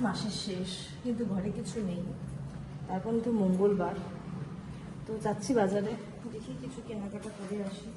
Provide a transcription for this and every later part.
মাসের শেষ, কিন্তু ঘরে কিছু নেই। তারপর তো মঙ্গলবার, তো যাচ্ছি বাজারে, দেখি কিছু কেনাকাটা করে আসি।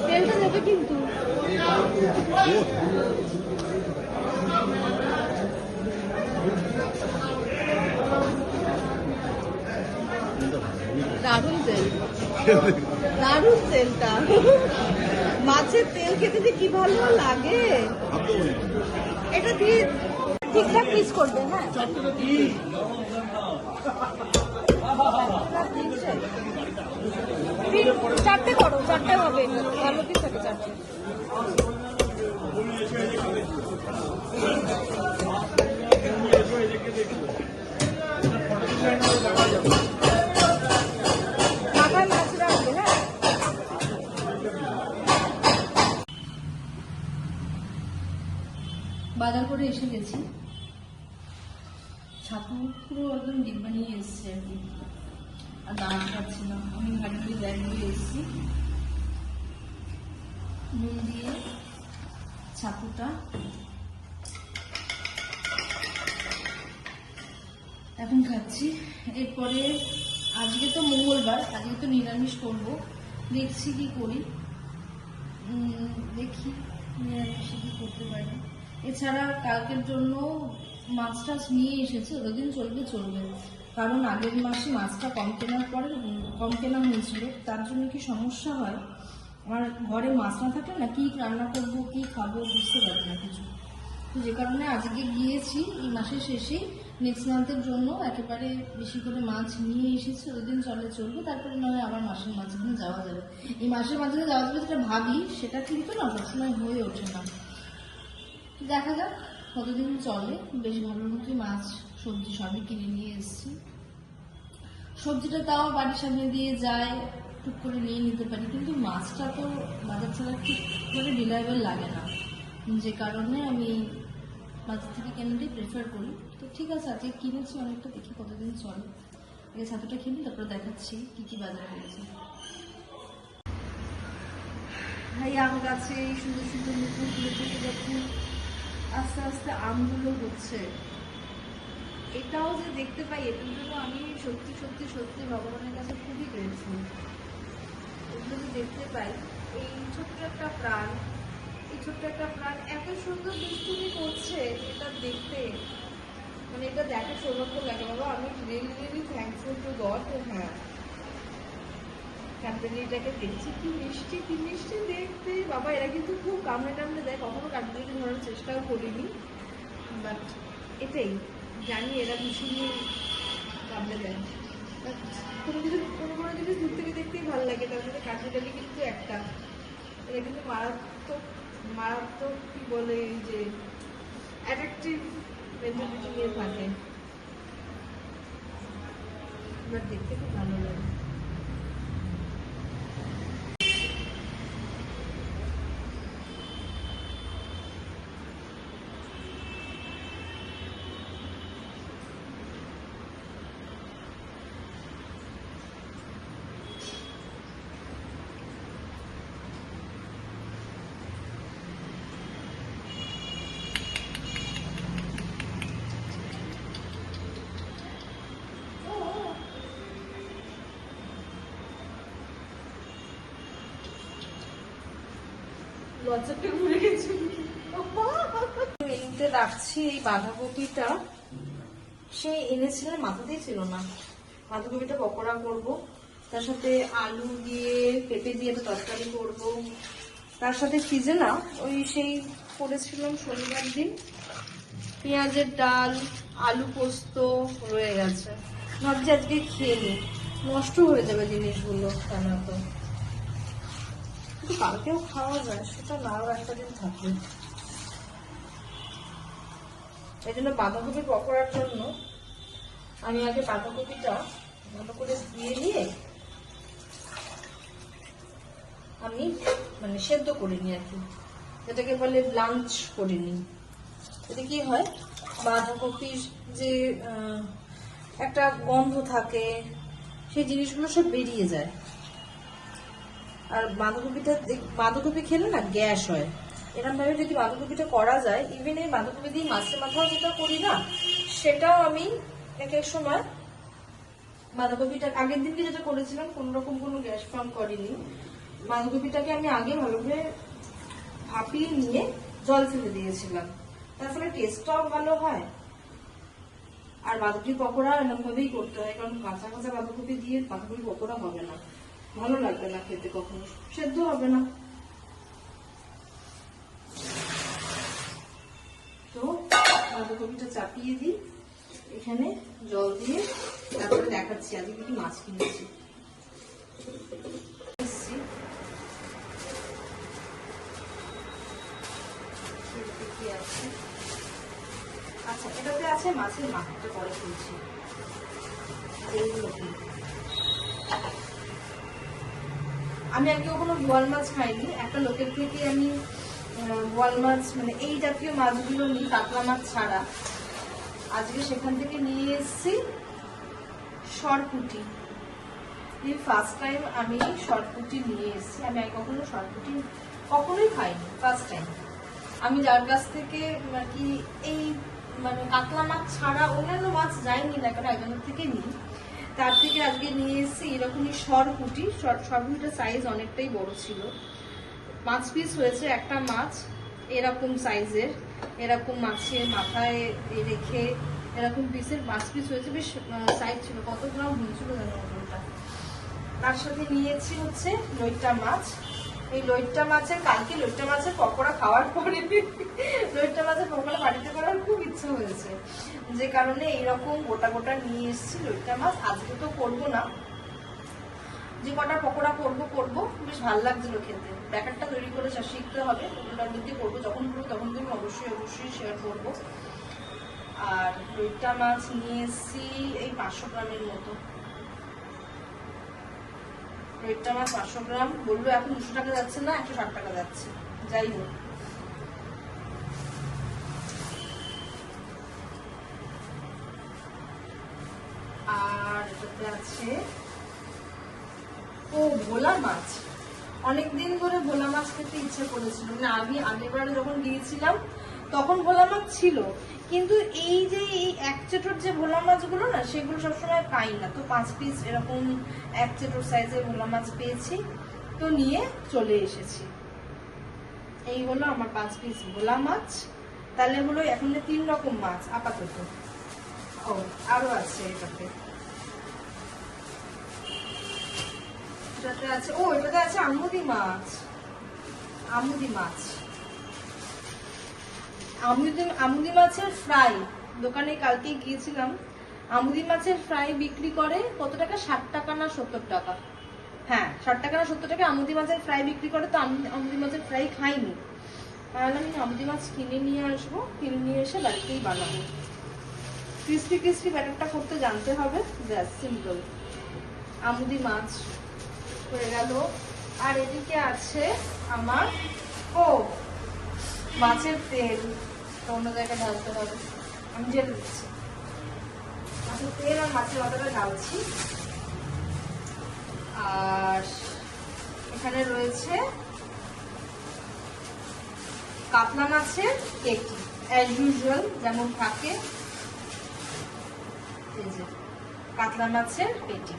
তেলটা দেবে কিন্তু দারুণ তেল, দারুণ তেলটা। মাছের তেল খেতে যে কি ভালো লাগে। এটা দিয়ে ঠিকঠাক পিস করবে। হ্যাঁ, চারটে করো, চারটে হবে, ভালো পিস থাকে চারটে। মাথায় মাছ রাখবে। হ্যাঁ, বাজার করে এসে গেছি। ছাতু পুরো একদম ডিব্বা নিয়ে এসছে আর কি, আর দাঁড়াতে পারছি না। আমি ভারী ভারী ব্যাগ নিয়ে এসেছি। নুন দিয়ে ছাতুটা এখন খাচ্ছি। এরপরে আজকে তো মঙ্গলবার, আজকে তো নিরামিষ করবো, দেখছি কি করি। দেখি নিরামিষে কি করতে পারি। এছাড়া কালকের জন্য মাছ টাছ নিয়ে এসেছে, ওদিন চলবে চলবে, কারণ আগের মাসে মাছটা কম কেনা হয়েছিল। তার জন্য কি সমস্যা হয়, আমার ঘরে মাছ না থাকলে না কি রান্না করবো কি খাবো বুঝতে পারি না কিছু। তো যে কারণে আজকে গিয়েছি এই মাসের শেষেই নেক্সট মান্থের জন্য একেবারে বেশি করে মাছ নিয়ে এসেছি। ওদিন চলবে, তারপরে নয় আবার মাসের মাঝখানে যাওয়া যাবে। এই মাসের মাঝখানে যাওয়া যাবে যেটা ভাবি, সেটা কিন্তু না সবসময় হয়ে ওঠে না। দেখা যাক কতদিন চলে। বেশ ভালো মতোই মাছ সবজি সবই কিনে নিয়ে এসেছি। সবজিটা তাও বাড়ির সামনে দিয়ে যায়, টুক করে নিয়ে নিতে পারি, কিন্তু মাছটা তো বাজার ছাড়া ঠিক করে রিলায়েবল লাগে না, যে কারণে আমি বাজার থেকে কেনাটাই প্রেফার করি। তো ঠিক আছে, আজকে কিনেছি অনেকটা, দেখি কতদিন চলে। আগে ছাতুটা কিনি, তারপরে দেখাচ্ছি কি কি বাজার হয়েছে। ভাই আম গাছে এই সুন্দর সুন্দর নতুন ফুলে ফুটে যাচ্ছে, আস্তে আস্তে আমগুলো হচ্ছে। এটাও যে দেখতে পাই, এটার জন্য আমি সত্যি সত্যি সত্যি ভগবানের কাছে খুবই গ্রেটফুল। এগুলো যে দেখতে পাই, এই ছোট্ট একটা প্রাণ, এই ছোট্ট একটা প্রাণ এত সুন্দর দুষ্টুমি করছে, এটা দেখতে মানে এটা দেখা সৌভাগ্য লাগে। বাবা আমি রিয়েলি থ্যাঙ্কফুল টু গড। হ্যাঁ, কাঠবেলিটাকে দেখছি, কি মিষ্টি দেখতে। বাবা এরা কিন্তু খুব কামড়ে দেয়, কখনো কাঠবেলি ধরার চেষ্টাও করিনি, বাট এটাই জানি এরা ভীষণই কামড়ে দেয়। কোনো জিনিস দূর থেকে দেখতেই ভালো লাগে, তার মধ্যে কাঠবেলি কিন্তু একটা। এটা কিন্তু মারাত্মক কি বলে, এই যে অ্যাট্রাকটিভ মেন্টালিটি নিয়ে থাকে, এবার দেখতে খুব ভালো লাগে। লজ্জাটা ঘুরে গেছে। এমনিতে রাখছি এই বাঁধাকপিটা, সে এনেছিলেন মাথাতেই ছিল না। বাঁধাকপিটা পকোড়া করব, তার সাথে আলু দিয়ে পেঁপে দিয়ে একটা তরকারি করব, তার সাথে ফ্রিজে না ওই সেই করেছিলাম শনিবার দিন পেঁয়াজের ডাল আলু পোস্ত রয়ে গেছে, ভাবছি আজকে খেয়ে নিই। নষ্ট হয়ে যাবে জিনিসগুলো কেন তো, কিন্তু কালকেও খাওয়া যায় সেটা নাও একটা দিন থাকবে। এই জন্য বাঁধাকপি পকোড়ার জন্য আমি আগে বাঁধাকপিটা ভালো করে ধুয়ে নিয়ে আমি মানে সেদ্ধ করে নিই আর কি, যেটাকে বলে ব্লাঞ্চ করে নিই। এতে কি হয়, বাঁধাকপির যে একটা গন্ধ থাকে সেই জিনিসগুলো সব বেরিয়ে যায়। আর বাঁধাকপি খেলে না গ্যাস হয়। এরকম ভাবে যদি বাঁধাকপিটা করা যায়, ইভেন এই বাঁধাকপি দিয়ে মাছের মাথাও যেটা করি না, সেটাও আমি এক এক সময় বাঁধাকপিটা আগের দিনকে যেটা করেছিলাম কোন রকম কোনো গ্যাস ফর্ম করিনি। বাঁধাকপিটাকে আমি আগে ভালোভাবে ভাপিয়ে নিয়ে জল ফেলে দিয়েছিলাম, তার ফলে টেস্টটাও ভালো হয়। আর বাঁধাকপি পকোড়া এরকম ভাবেই করতে হয়, কারণ কাঁচা কাঁচা বাঁধাকপি দিয়ে বাঁধাকপি পকোড়া হবে না, ভালো লাগবে না খেতে, কখনো সেদ্ধ হবে না। তো বাঁধাকপিটা চাপিয়ে দিই, এখানে জল দিয়ে তারপরে দেখাচ্ছি আজকে কি মাছ কিনেছি। আচ্ছা, এটাতে আছে মাছের মাথাটা, পরে খুলছি। আমি আগে কখনো বোয়াল মাছ খাইনি, একটা লোকের থেকে আমি বোয়াল মাছ মানে এই জাতীয় মাছগুলো নিই, কাতলা মাছ ছাড়া। আজকে সেখান থেকে নিয়ে এসেছি সরপুঁটি। এই ফার্স্ট টাইম আমি সরপুঁটি নিয়ে এসেছি। আমি আগে কখনো সরপুঁটি কখনোই খাইনি, ফার্স্ট টাইম। আমি যার কাছ থেকে আর কি এই মানে কাতলা মাছ ছাড়া অন্যান্য মাছ যাইনি না, কারণ একজনের থেকে নিই, তার থেকে আজকে নিয়ে এসেছি এরকমই সরপুঁটি। সরপুঁটিটার সাইজ অনেকটাই বড় ছিল, 5 পিস হয়েছে একটা মাছ এরকম সাইজের, এরকম মাছের মাথায় রেখে এরকম পিসের 5 পিস হয়েছে, বেশ সাইজ ছিল। কত গ্রাম হয়েছিল জানো ওটা। তার সাথে নিয়েছি হচ্ছে লইট্টা মাছ। এই লইট্টা মাছের কালকে লইট্টা মাছের পকোড়া খাওয়ার পরে লইট্টা মাছের পকোড়া বাড়িতে করার খুব ইচ্ছা হয়েছে, যে কারণে এইরকম গোটা গোটা নিয়ে এসেছি লইট্টা মাছ। আজকে তো করবো না, যে কটা পকোড়া করবো বেশ ভালো লাগছিল খেতে। ব্যাটারটা তৈরি করে শিখতে হবে, ওটার মধ্যে করবো, যখন করবো তখন তুমি অবশ্যই শেয়ার করবো। আর লইট্টা মাছ নিয়ে এসেছি এই 500 গ্রামের মতো। লইট্টা মাছ 500 গ্রাম বললো এখন 200 টাকা যাচ্ছে না, 160 টাকা যাচ্ছে, যাই হোক। আর এটাতে আছে ভোলা মাছ। অনেকদিন ধরে ভোলা মাছ খেতে ইচ্ছে করেছিল, মানে আমি আগেরবারে যখন গিয়েছিলাম তখন ভোলা মাছ ছিল, কিন্তু এই যে এই এক চেটোর যে ভোলা মাছগুলো না, সেগুলো সবসময় পাই না। তো 5 পিস এরকম এক চেটোর সাইজের ভোলা মাছ পেয়েছি, তো নিয়ে চলে এসেছি। এই হলো আমার 5 পিস ভোলা মাছ। তাহলে হলো এখন 3 রকম মাছ আপাতত। ও আরো আছে এটাতে, এটাতে আছে আমুদি মাছ। আমুদি মাছের ফ্রাই, দোকানে কালকে গিয়েছিলাম, আমুদি মাছের ফ্রাই বিক্রি করে কত টাকা, 60 টাকা না 70 টাকা। হ্যাঁ 60 টাকা না 70 টাকা আমুদি মাছের ফ্রাই বিক্রি করে। তো আমি আমুদি মাছের ফ্রাই খাইনি, তাহলে আমি আমুদি মাছ কিনে নিয়ে আসবো, কিনে নিয়ে এসে বাড়িতেই বানাবো। ক্রিস্পি ব্যাটারটা করতে জানতে হবে, ব্যাস সিম্পল। আমুদি মাছ হয়ে গেল। আর এদিকে আছে আমার মাছের তেল, অন্য জায়গায় ঢালতে হবে, আমি ঢেলে দিচ্ছি। মাছের তেল আর মাছের মাথাটা ঢালছি। আর এখানে রয়েছে কাতলা মাছের পেটি, অ্যাজ ইউজুয়াল যেমন থাকে, এই যে কাতলা মাছের পেটি।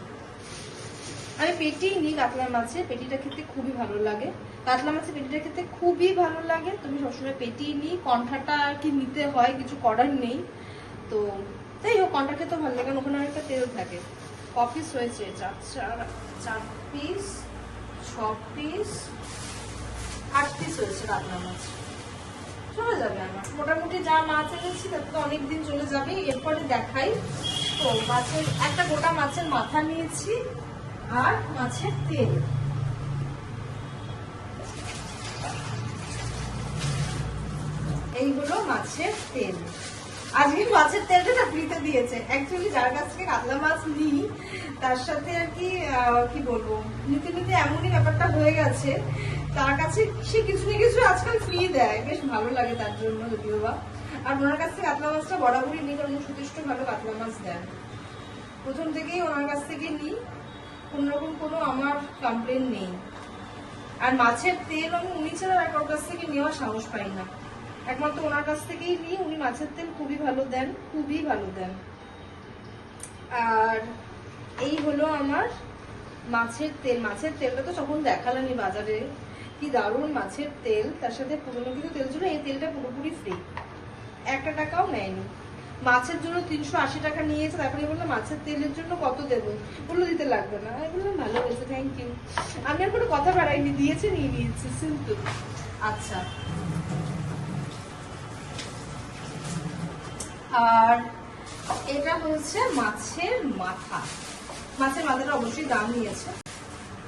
আমি পেটিই নিই কাতলা মাছের পেটিটা খেতে খুবই ভালো লাগে। কাতলা মাছের পেটিটা খেতে খুবই ভালো লাগে, তুমি সবসময় পেটিই নিই। কণ্ঠাটা আর কি নিতে হয়, কিছু করার নেই। তো যাই হোক, কণ্ঠা খেতে ভালো লাগে, ওখানে অনেকটা তেল থাকে। ক পিস হয়েছে, 4 পিস, 6 পিস, 8 পিস হয়েছে কাতলা মাছ। চলে যাবে আমার মোটামুটি, যা মাছ এনেছি তাতে তো অনেকদিন চলে যাবে। এরপরে দেখাই তো মাছের একটা গোটা মাছের মাথা নিয়েছি আর মাছের তেল। এই হলো মাছের তেল। আজকে মাছের তেলটা না ফ্রিতে দিয়েছে। অ্যাকচুয়ালি যার কাছ থেকে কাতলা মাছ নিই তার সাথে আর কি কি বলবো, নিতে নিতে এমনই ব্যাপারটা হয়ে গেছে, তার কাছে সে কিছু না কিছু আজকাল ফ্রি দেয়, বেশ ভালো লাগে তার জন্য যদিও বা। আর ওনার কাছ থেকে কাতলা মাছটা বরাবরই নিই, কারণ যথেষ্ট ভালো কাতলা মাছ দেন। প্রথম থেকেই ওনার কাছ থেকে নিই, কোনোরকম কোনো আমার কমপ্লেন নেই। আর মাছের তেল আমি উনি ছাড়া আর কারোর কাছ থেকে নেওয়ার সাহস পাই না, একমাত্র ওনার কাছ থেকেই নিই। উনি মাছের তেল খুবই ভালো দেন, খুবই ভালো দেন। আর এই হলো আমার মাছের তেল। মাছের তেলটা তো তখন দেখালামই বাজারে, কি দারুণ মাছের তেল। তার সাথে পুরোনো কিছু তেল ছিল, এই তেলটা পুরোপুরি ফ্রি, 1 টাকাও নেয়নি। মাছের জন্য 380 টাকা নিয়েছে। তারপরে বললাম মাছের তেলের জন্য কত দেবো, বললো দিতে লাগবে না। আমি বললাম ভালো হয়েছে, থ্যাংক ইউ। আমি আর কোনো কথা বাড়াইনি, দিয়েছে নিয়ে নিয়েছি, সিম্পল। আচ্ছা, আর এটা হচ্ছে মাছের মাথা। মাছের মাথাটা অবশ্যই দাম নিয়েছে।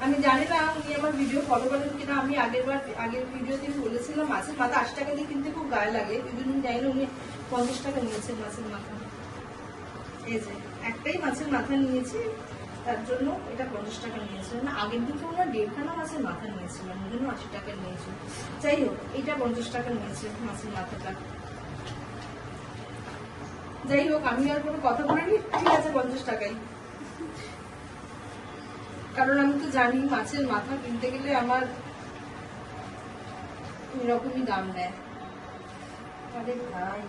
আমি জানি না উনি আমার ভিডিও ফলো করেন কিনা। আমি আগের ভিডিওতে বলেছিলাম মাছের মাথা 80 টাকা দিয়ে কিনতে খুব গায়ে লাগে, এই জন্য জানি না উনি 50 টাকা নিয়েছেন মাছের মাথা। এই যে একটাই মাছের মাথা নিয়েছি, তার জন্য এটা 50 টাকা নিয়েছিল। না, আগের দিন তো ওনার 1.5খানা মাছের মাথা নিয়েছিলাম, ওই জন্য 80 টাকা নিয়েছিল। যাই হোক, এটা 50 টাকা নিয়েছে মাছের মাথাটা। যাই হোক, আমি আর কোনো কথা বলিনি, ঠিক আছে 50 টাকাই। কারণ আমি তো জানি মাছের মাথা কিনতে গেলে আমার এরকমই দাম নেয়। আরে ভাই,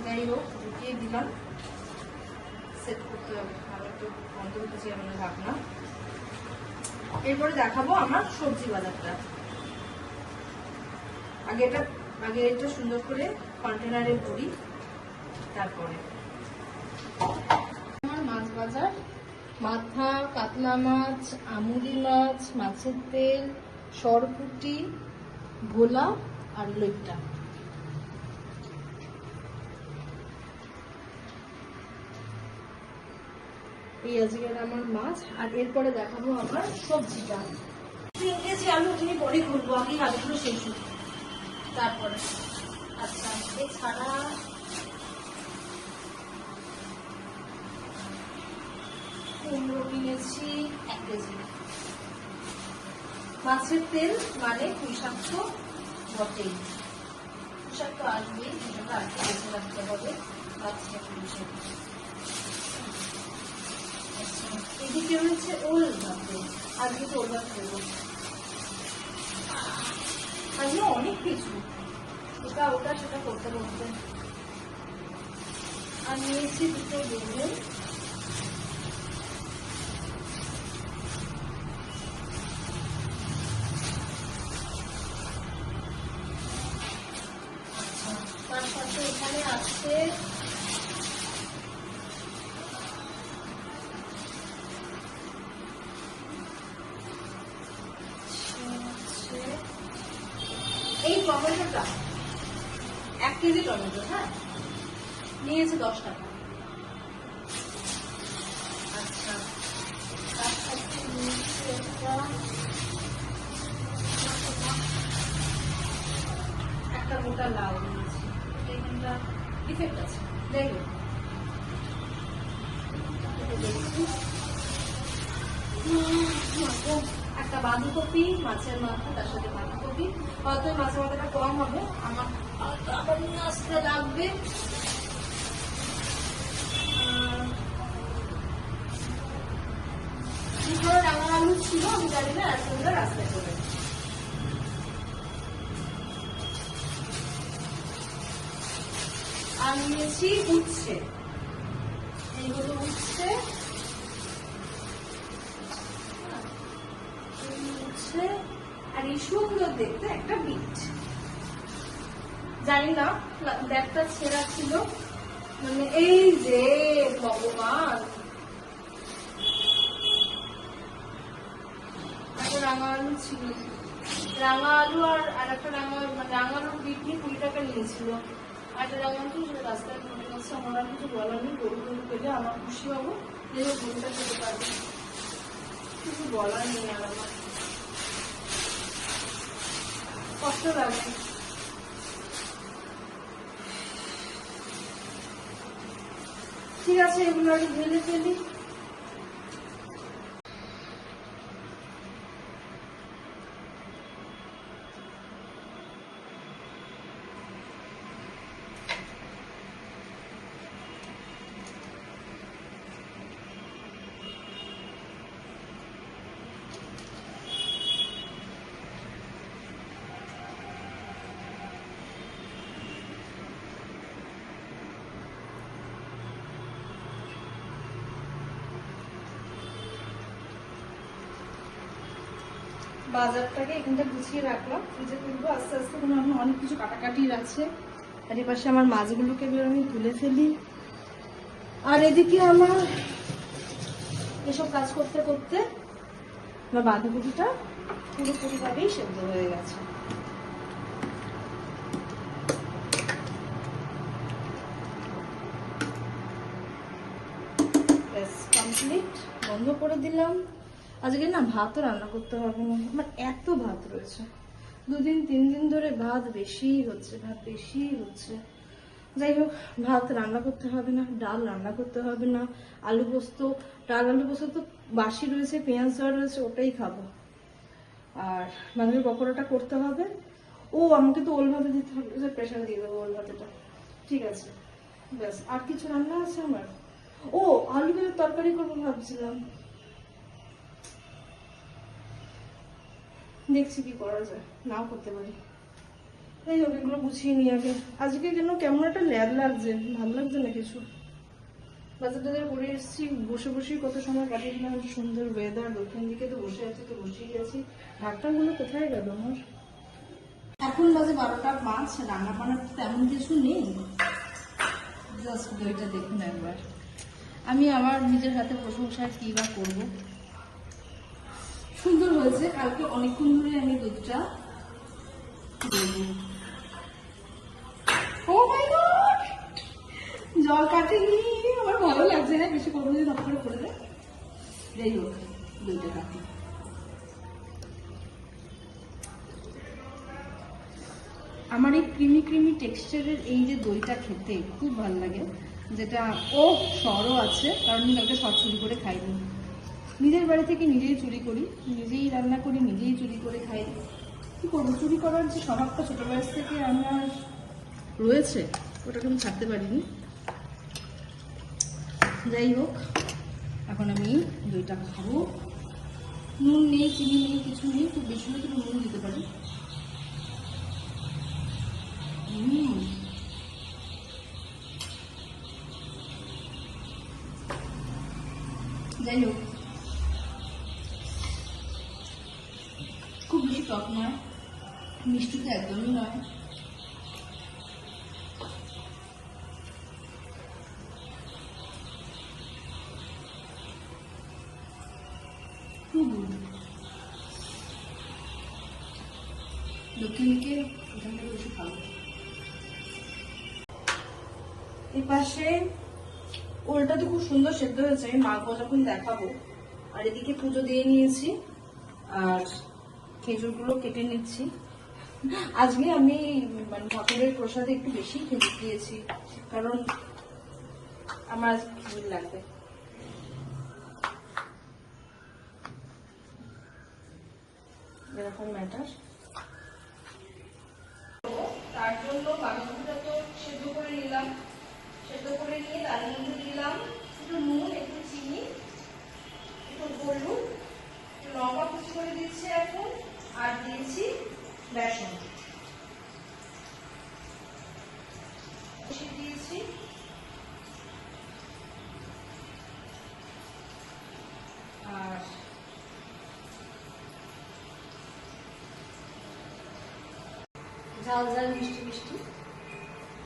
যাই হোক, ঢুকিয়ে দিলাম, সেট করতে হবে। আর একটু বন্ধ হতেছি আমরা ঢাকনা। এরপরে দেখাবো আমার সবজি বাজারটা। আগে এটা সুন্দর করে কন্টেনারে ভরি, তারপরে আমার মাছ বাজার। মাথা, কাতলা মাছ, আমুরি মাছ, মাছের তেল, সরপুঁটি, ভোলা আর লইট্টা। এই আজকের আমার মাছ। আর এরপরে দেখাবো আমার সবজিটা। 3 কেজি আলু তুমি পরে করবো, আগে আলুগুলো শেষ হোক তারপরে। আচ্ছা, এছাড়া কুমড়ো কিনেছি 1 কেজি। মাছের তেল মানে পুঁইশাক তো বটেই, পুঁইশাক তো আসবেই, সেটা আজকে বেছে রাখতে হবে। আচ্ছা, পুঁইশাক। এদিকে হচ্ছে ওল ভাতে, আজকে তো ওল ভাত দেবো। আজকে অনেক কিছু, এটা ওটা সেটা করতে করতে। আর নিয়েছি 2টো বেগুন, তার সাথে এখানে আছে এই টমেটোটা, 1 কেজি টমেটো। হ্যাঁ, নিয়েছে 10 টাকা। আচ্ছা, তার সাথে নিয়েছি একটা মোটা লাউ নিয়েছি, এখানটা ডিফেক্ট আছে। যাই হোক, একটা বাঁধাকপি, মাছের মাথা, তার সাথে বাঁধাকপি। হয়তো মাছের মাথাটা কম হবে, আমার আবার নিয়ে আসতে লাগবে। রাঙা আলু ছিল, আমি জানি না এতগুলো রাস্তায় করে। আর নিয়েছি উচ্ছে, এইগুলো উচ্ছে। আর এই সুন্দর দেখতে একটা বিট, জানি না ব্যাগটা ছেঁড়া ছিল, মানে এই যে ভগবান, একটা রাঙা আলু ছিল, রাঙা আলু আর একটা রাঙা আলুর বিক্রি 20 টাকা নিয়েছিল। আর একটা রাঙা আলু সেটা রাস্তায় পড়ে গেছে। আমার আর কিছু বলার নেই, গরু গরু পেলে আমার খুশি হবো, যে গরুটা খেতে পারবে, কিছু বলার নেই। আর আমার কষ্ট লাগছে। ঠিক আছে, এগুলো আগে ঢেলে ফেলি। বাজারটাকে এখানটা গুছিয়ে রাখলাম, ফ্রিজে তুলবো আস্তে আস্তে। কোনো এখন অনেক কিছু কাটাকাটি আছে। আর এ পাশে আমার মাছগুলোকে বের আমি তুলে ফেলি। আর এদিকে আমার এসব কাজ করতে করতে আমার বাঁধাকপিটা পুরোপুরিভাবেই সেদ্ধ হয়ে গেছে। ব্যাস কমপ্লিট, বন্ধ করে দিলাম। আজকে না ভাতও রান্না করতে হবে না, আমার এত ভাত রয়েছে। 2 দিন 3 দিন ধরে ভাত বেশি হচ্ছে। যাই হোক, ভাত রান্না করতে হবে না, ডাল রান্না করতে হবে না, আলু পোস্ত, ডাল আলু পোস্ত তো বাসি রয়েছে, পেঁয়াজ দেওয়া রয়েছে, ওটাই খাবো। আর বাঁধাকপি পকোড়াটা করতে হবে। ও আমাকে তো ওল ভাতে দিতে হবে, প্রেশার দিয়ে দেবো ওল ভাতেটা। ঠিক আছে, ব্যাস। আর কিছু রান্না আছে আমার? ও আলু দিয়ে তরকারি করবো ভাবছিলাম, দেখছি কি করা যায়, নাও করতে পারি। এই হোক, এগুলো গুছিয়ে নিয়ে আগে। আজকে যেন কেমন একটা ল্যাদ লাগছে, ভালো লাগছে না কিছু। বাজার টাজার করে এসেছি, বসে বসেই কত সময় কাটিয়ে দিলাম। সুন্দর ওয়েদার, দক্ষিণ দিকে তো বসে আছি, তো বসেই আছি। ঢাকটাগুলো কোথায় গেল আমার? এখন বাজে 12টা 5, রান্না বান্না তেমন কিছু নেই। জাস্ট দইটা দেখুন একবার। আমি আমার নিজের হাতে প্রশংসায় কি বা করবো। সুন্দর হয়েছে। কালকে অনেকক্ষণ ধরে আমি দুধটা ও মাই গড, জল কাটেনি। আমার ভালো লাগছে না, বেশি করবো যে দপ্তরে করে দেয়। যাই হোক, দুইটা কাটি। আমার এই ক্রিমি ক্রিমি টেক্সচারের এই যে দইটা খেতে খুব ভালো লাগে। যেটা ও সরও আছে, কারণ আমি কালকে সর চুরি করে খাইনি। নিজের বাড়ি থেকে নিজেই চুরি করি, নিজেই রান্না করি, নিজেই চুরি করে খাই। কি করবো, চুরি করার যে স্বভাবটা ছোট বয়স থেকে আমার রয়েছে, ওটাকে আমি ছাড়তে পারিনি। যাই হোক, এখন আমি দইটা খাবো। নুন নেই, চিনি নেই, কিছু নেই। খুব বেশি হলে তুমি নুন দিতে পারি। যাই হোক, খুব বেশি টক নয়, মিষ্টি তো একদমই নয়। দক্ষিণ দিকে এখান থেকে বেশি ভালো। এই পাশে ওলটা তো খুব সুন্দর সেদ্ধ হয়েছে, আমি মাখবো যখন দেখাবো। আর এদিকে পুজো দিয়ে নিয়েছি, আর খেজুরগুলো কেটে নিচ্ছি। আজকে আমি মানে ঠাকুরের প্রসাদে একটু বেশি খেজুর দিয়েছি, কারণ আমার আজকে খেজুর লাগবে। এরকম ম্যাটার। তার জন্য বাঁধাকপিটা তো সেদ্ধ করে নিলাম, সেদ্ধ করে নিয়ে তার মধ্যে দিলাম একটু নুন, একটু চিনি, একটু হলুদ, একটু লঙ্কা কুচি করে দিচ্ছি এখন, আর দিয়েছি বেসন দিয়েছি। আর ঝাল ঝাল মিষ্টি মিষ্টি,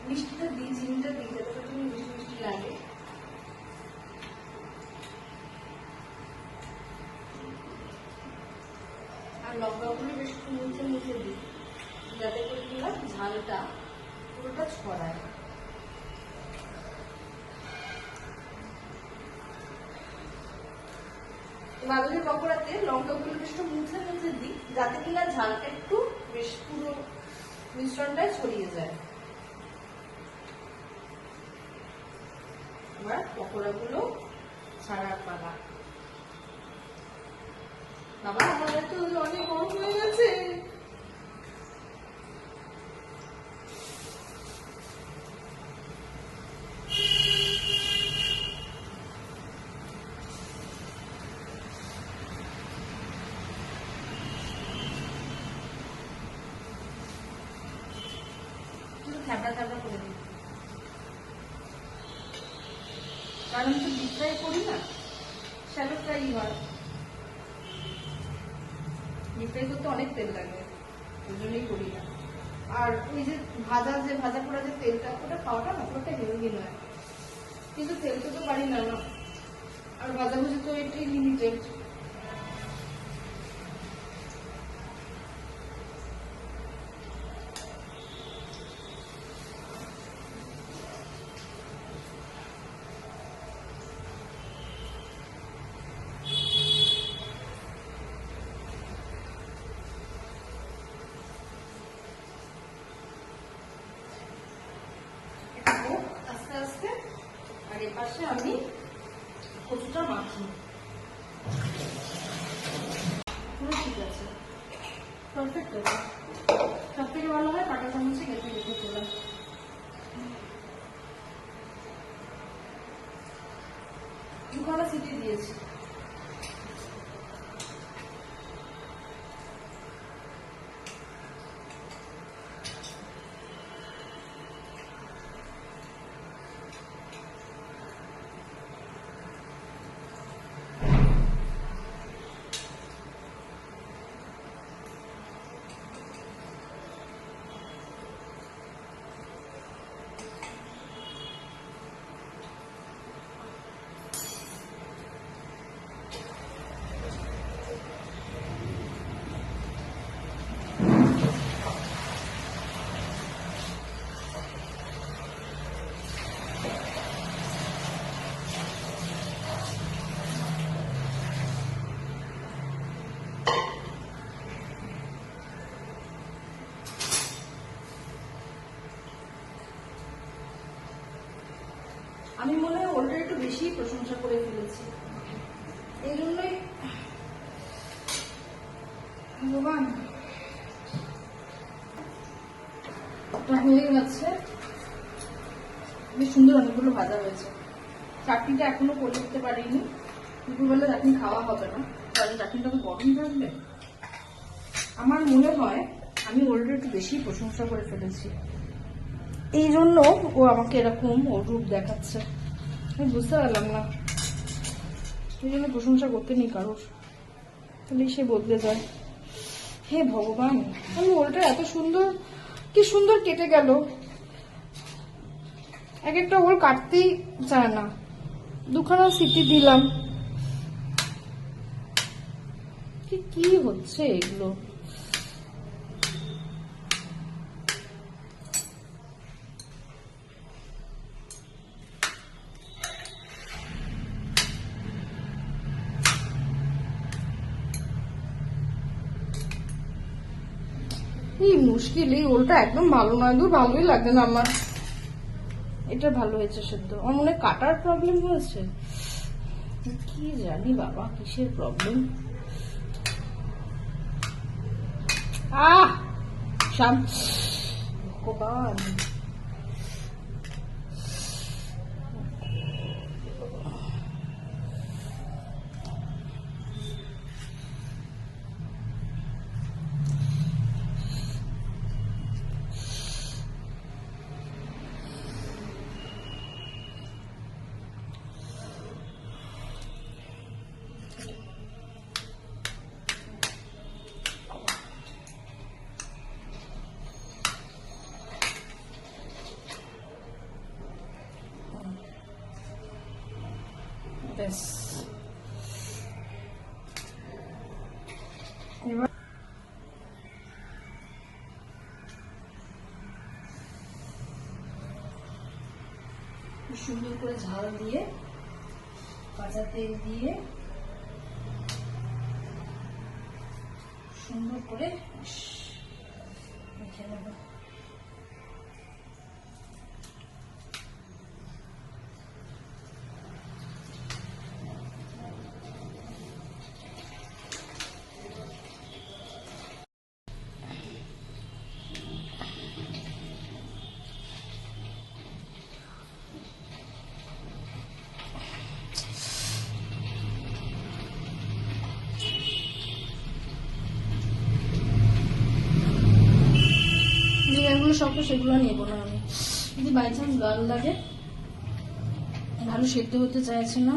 মিষ্টিটা দিই, চিনিটা দিই যাতে একটু মিষ্টি মিষ্টি লাগে। আর লঙ্কাগুলো বেশ মুছে মুছে দিই, যাতে করে কিনা ঝালটা পুরোটা ছড়ায়। বাদুড়ি পকোড়াতে লঙ্কাগুলো বেশ মুছে মুছে দিই, যাতে কিনা ঝালটা একটু বেশ পুরো মিশ্রণটায় ছড়িয়ে যায়। এবার পকোড়াগুলো ছাড়ার পালা। বাবা আমাদের তো অনেক গরম হয়ে গেছে। ঠান্ডা ঠান্ডা করে দিই, কারণ তো ডিপ ফ্রাই করি না, শ্যালো ফ্রাই হয়। ডিপ ফ্রাই করতে অনেক তেল লাগে, ওই জন্যই করি না। আর ওই যে ভাজা পোড়া যে তেলটা, ওটা খাওয়াটা না ওটা হেলদি নয়, কিন্তু তেল তো পারি না। আর ভাজাভুজি তো এটাই লিমিটেড। আস্তে আস্তে। আর এর পাশে আমি কচুটা মাখি। পুরো ঠিক আছে, পারফেক্ট আছে। সব থেকে ভালো হয় কাঁটা চামচে কেটে কেটে তোলা। দুখানা সিটি দিয়েছি। আমি মনে হয় ওলটা একটু বেশি প্রশংসা করে ফেলেছি, এই জন্যই ভগবান হয়ে গেছে। বেশ সুন্দর অনেকগুলো ভাজা হয়েছে। চাটনিটা এখনো করে উঠতে পারিনি, দুপুরবেলা চাটনি খাওয়া হবে না, কারণ চাটনিটা তো গরম থাকবে। আমার মনে হয় আমি ওলটা একটু বেশি প্রশংসা করে ফেলেছি, এই জন্য ও আমাকে এরকম ওর রূপ দেখাচ্ছে। আমি বুঝতে পারলাম না, এই জন্য প্রশংসা করতে নেই কারোর, তাহলেই সে বদলে যায়। হে ভগবান, আমি ওলটা এত সুন্দর, কি সুন্দর কেটে গেল। এক একটা ওল কাটতেই চায় না, দুখানা সিটি দিলাম। কি হচ্ছে এগুলো? এই মুশকিল, এই ওলটা একদম ভালো নয়, দূর ভালোই লাগে না আমার। এটা ভালো হয়েছে সেদ্ধ, আমার মনে হয় কাটার প্রবলেম হয়েছে, কি জানি বাবা কিসের প্রবলেম। ভগবান, ব্যাস। এবার সুন্দর করে ঝাল দিয়ে কাঁচা তেল দিয়ে সুন্দর করে মেখে নেব। যেগুলো সব সেগুলো নেব না আমি, যদি বাই চান্স গাল লাগে, ভালো সেদ্ধ হতে চাইছে না,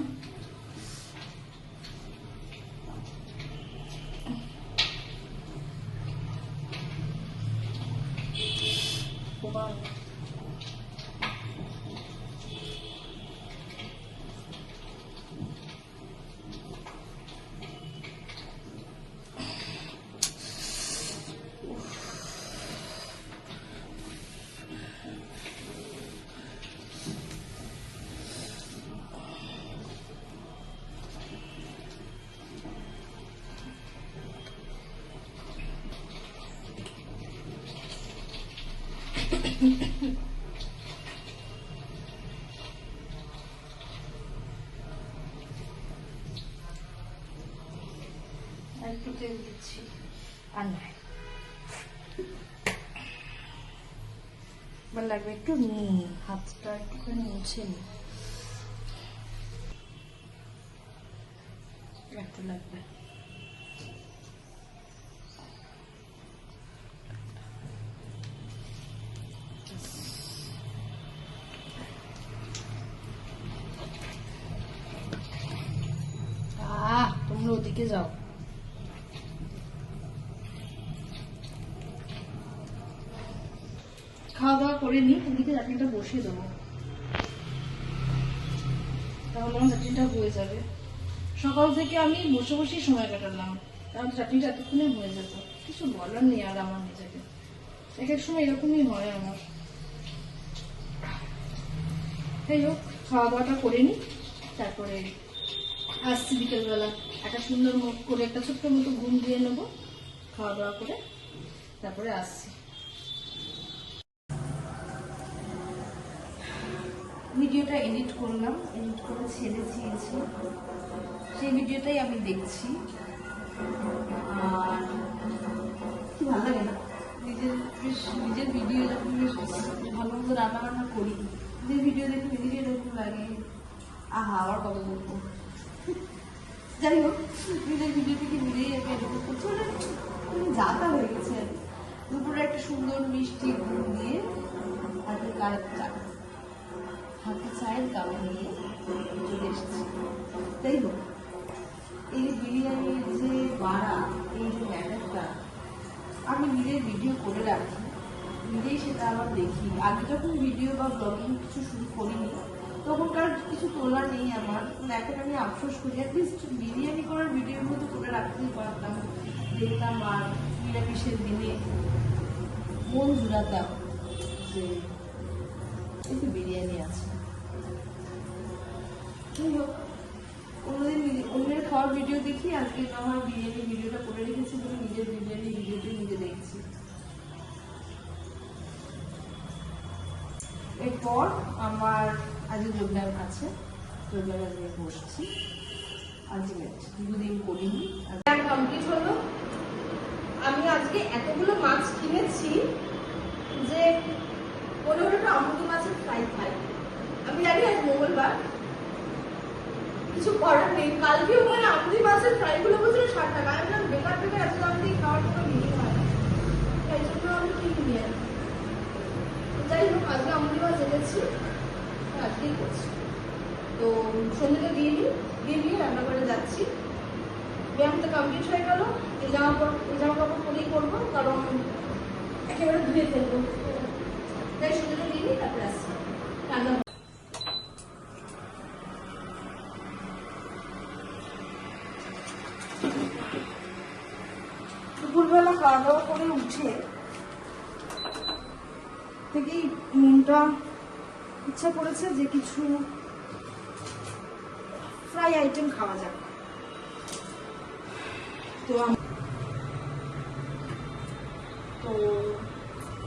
একটু তেল দিচ্ছি আর নয়, এবার লাগবে একটু নুন, হাতটা একটুখানি মুছে নি, একটু লাগবে। তোমরা ওদিকে যাও, খাওয়া দাওয়া করে নি, এদিকে চাটনিটা বসিয়ে দেবো, তাহলে আমার চাটনিটা হয়ে যাবে। সকাল থেকে আমি বসে বসেই সময় কাটালাম, কারণ চাটনিটা এতক্ষণে হয়ে যেত। কিছু বলার নেই আর আমার নিজেকে, এক এক সময় এরকমই হয় আমার। যাই হোক, খাওয়া দাওয়াটা করে নি, তারপরে আসছি বিকেলবেলা, একটা সুন্দর মুখ করে একটা ছোট্ট মতো ঘুম দিয়ে নেবো, খাওয়া দাওয়া করে তারপরে আসছি। ভিডিওটা এডিট করলাম, এডিট করে ছেড়ে দিয়েছি, সেই ভিডিওটাই আমি দেখছি। আর কি ভালো লাগে না, নিজের ভিডিও যখন বেশ ভালো মতো রান্না বান্না করি, নিজের ভিডিও দেখে নিজেরই এরকম লাগে, আহা আবার কত বলবো। যাই হোক, নিজের ভিডিও থেকে নিজেই আমি এরকম করছি, যাতা হয়ে গেছে। দুপুরে একটা সুন্দর মিষ্টি ঘুম দিয়ে হাতে কারের চা, হাতে চায়ের কাপ নিয়ে চলে এসেছি। যাই হোক, এই যে বিরিয়ানির যে বাড়া, এই যে ম্যাটারটা আমি নিজের ভিডিও করে রাখি, নিজেই সেটা আবার দেখি। আগে যখন ভিডিও বা ব্লগিং কিছু শুরু করিনি তখনকার কিছু তোলা নেই আমার, এখন আমি আফসোস করি, অ্যাটলিস্ট বিরিয়ানি করার ভিডিওর মতো করে রাখতেই পারতাম, দেখতাম আর নিরামিষের দিনে মন জুড়াতাম যে একটু বিরিয়ানি আছে। যাই হোক, অন্যদিন অন্যের খাওয়ার ভিডিও দেখি, আজকে আমার বিরিয়ানি ভিডিওটা করে রেখেছি বলে নিজের বিরিয়ানি ভিডিওটি নিজে দেখছি। এরপর আমার আজকে যোগব্যায়াম আছে, যোগব্যায়াম আজকে বসছি, আলটিমেট দুদিন করিনি, কমপ্লিট হলো। আমি আজকে এতগুলো মাছ কিনেছি যে মনে হলো একটা আমুদি মাছের ফ্রাই খাই। আমি জানি আজ মঙ্গলবার, কিছু করার নেই, কালকেও মানে আমুদি মাছের ফ্রাই গুলো বলছিল 60 টাকা। আমি বললাম বেকার বেকার এত দাম দিয়ে খাওয়ার কোনো মিনিং হয় না, তাই জন্য আমি কিনে নিয়ে আসি। যাই হোক, আজকে আমুদি মাছ এনেছি, আজকেই করছি। তো সন্ধ্যেটা দিয়ে দিয়ে রান্না করে যাচ্ছি। ব্যায়ামটা কমপ্লিট হয়ে গেল, এই জামা কাপড় পরেই করবো, কারণ একেবারে ধুয়ে ফেলবো, তাই সন্ধ্যেটা দিয়ে নিই, তারপরে আসছি রান্না। দুপুরবেলা খাওয়া দাওয়া করে উঠে থেকেই মনটা ইচ্ছা করেছে যে কিছু ফ্রাই আইটেম খাওয়া যাক। তো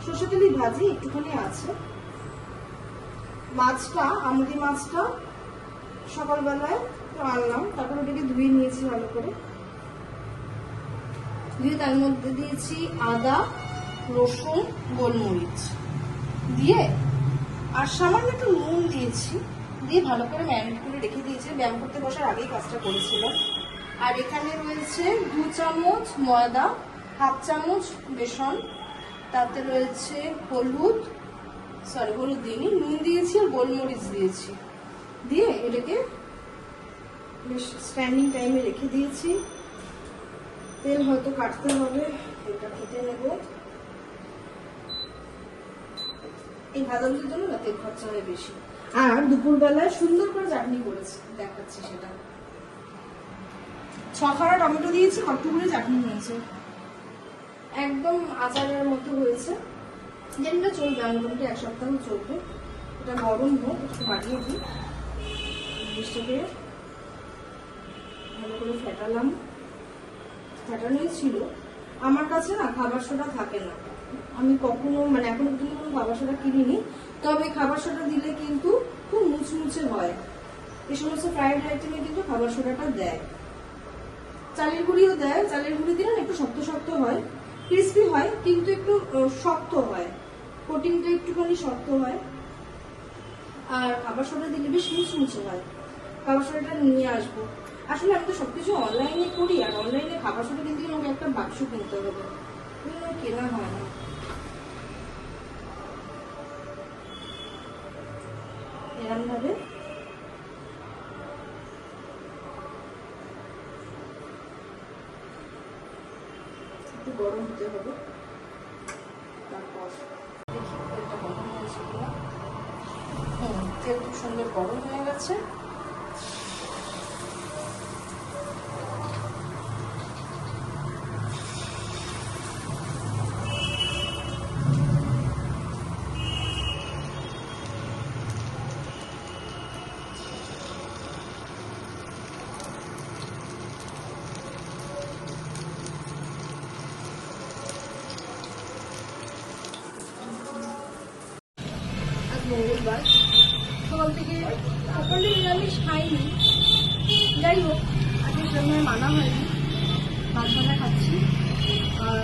সর্ষে তেলি ভাজি একটুখানি আছে। মাছটা, আমুদি মাছটা সকালবেলায় আনলাম, তারপর ওটাকে ধুয়ে নিয়েছি ভালো করে। দিয়ে তার মধ্যে দিয়েছি আদা, রসুন, গোলমরিচ দিয়ে আর সামান্য একটু নুন দিয়েছি, দিয়ে ভালো করে ম্যারিনেট করে রেখে দিয়েছি। ব্যায়াম করতে বসার আগেই কাজটা করেছিলাম। আর এখানে রয়েছে 2 চামচ ময়দা, 1/2 চামচ বেসন, তাতে রয়েছে হলুদ দিইনি, নুন দিয়েছি আর গোলমরিচ দিয়েছি। দিয়ে এটাকে বেশ স্ট্যান্ডিং টাইমে রেখে দিয়েছি। তেল হয়তো কাটতে হবে, তেলটা কেটে নেব। এই ভাজাভুজির জন্য না তেল খরচা হয় বেশি। আর দুপুরবেলায় সুন্দর করে চাটনি করেছি, দেখাচ্ছি সেটা। 6 খাড়া টমেটো দিয়েছি, কট্টুকুরে চাটনি হয়েছে, একদম আচারের মতো হয়েছে। যেটা চলবে, মোটামুটি 1 সপ্তাহ চলবে। এটা গরম হোক, একটু বাড়িয়ে দিই। জিনিসটাকে ভালো করে ফেটালাম, ফেটানোই ছিল। আমার কাছে না খাবার সোডা থাকে না, আমি কখনো মানে এখনো পর্যন্ত কোনো খাবার সোডা কিনিনি। তবে খাবার সোডা দিলে কিন্তু খুব মুচমুচে হয়। এই সমস্ত ফ্রাইড আইটেমে কিন্তু খাবার সোডাটা দেয়। চালের গুঁড়িও দেয়, চালের গুঁড়ি দিলে একটু শক্ত শক্ত হয়, ক্রিস্পি হয়, কিন্তু একটু শক্ত হয়, কোটিংটা একটুখানি শক্ত হয়। আর খাবার সোডা দিলে বেশ মুচমুচে হয়। খাবার সোডাটা নিয়ে আসবো। আসলে আমি তো সবকিছু অনলাইনে করি, আর অনলাইনে খাবার সোডা কিনতে গেলে আমাকে একটা বাক্স কিনতে হবে, কেনা হয় না। এরকম ভাবে একটু গরম হতে হবে। তারপর দেখি তেলটা গরম হয়েছে কিনা। তেল খুব সুন্দর গরম হয়ে গেছে। মঙ্গলবার সকাল থেকে সকালে নিরামিষ খাইনি, যাই হোক আজকে সেরকম মানা হয়নি, মাছ ভাজা খাচ্ছি। আর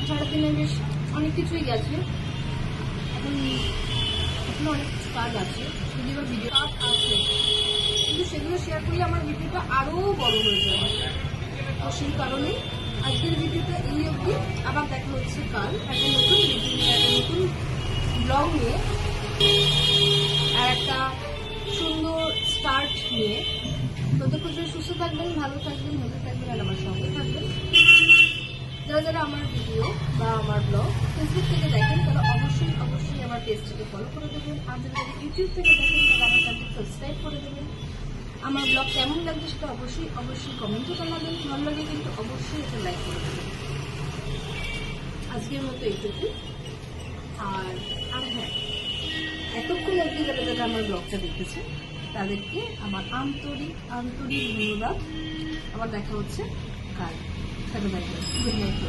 সারাদিনে বেশ অনেক কিছুই গেছে, এখনো অনেক কিছু কাজ আছে, যদি বা ভিডিও কাজ আছে, কিন্তু সেগুলো শেয়ার করলে আমার ভিডিওটা আরও বড় হয়ে যাবে। তো সেই কারণেই আজকের ভিডিওটা এই অবধি। আবার দেখা হচ্ছে কাল একটা নতুন ভিডিও নিয়ে, একটা নতুন ব্লগ নিয়ে, আর একটা সুন্দর স্টার্ট নিয়ে। ততক্ষণ সুস্থ থাকবেন, ভালো থাকবেন, হেলদি থাকবেন, আর আমার সঙ্গে থাকবেন। যারা যারা আমার ভিডিও বা আমার ব্লগ ফেসবুক থেকে দেখেন তারা অবশ্যই আমার পেজটাকে ফলো করে দেবেন। আর যারা ইউটিউব থেকে দেখেন তারা আমার চ্যানেলটি সাবস্ক্রাইব করে দেবেন। আমার ব্লগ কেমন লাগছে সেটা অবশ্যই কমেন্টে জানাবেন। ভালো লাগে কিন্তু অবশ্যই এটা লাইক করে দেবেন। আজকের মতো এইটুকু। আর হ্যাঁ, এতক্ষণ অবধি যারা আমার ব্লগটা দেখেছে তাদেরকে আমার আন্তরিক ধন্যবাদ। আবার দেখা হচ্ছে কাল। Good night.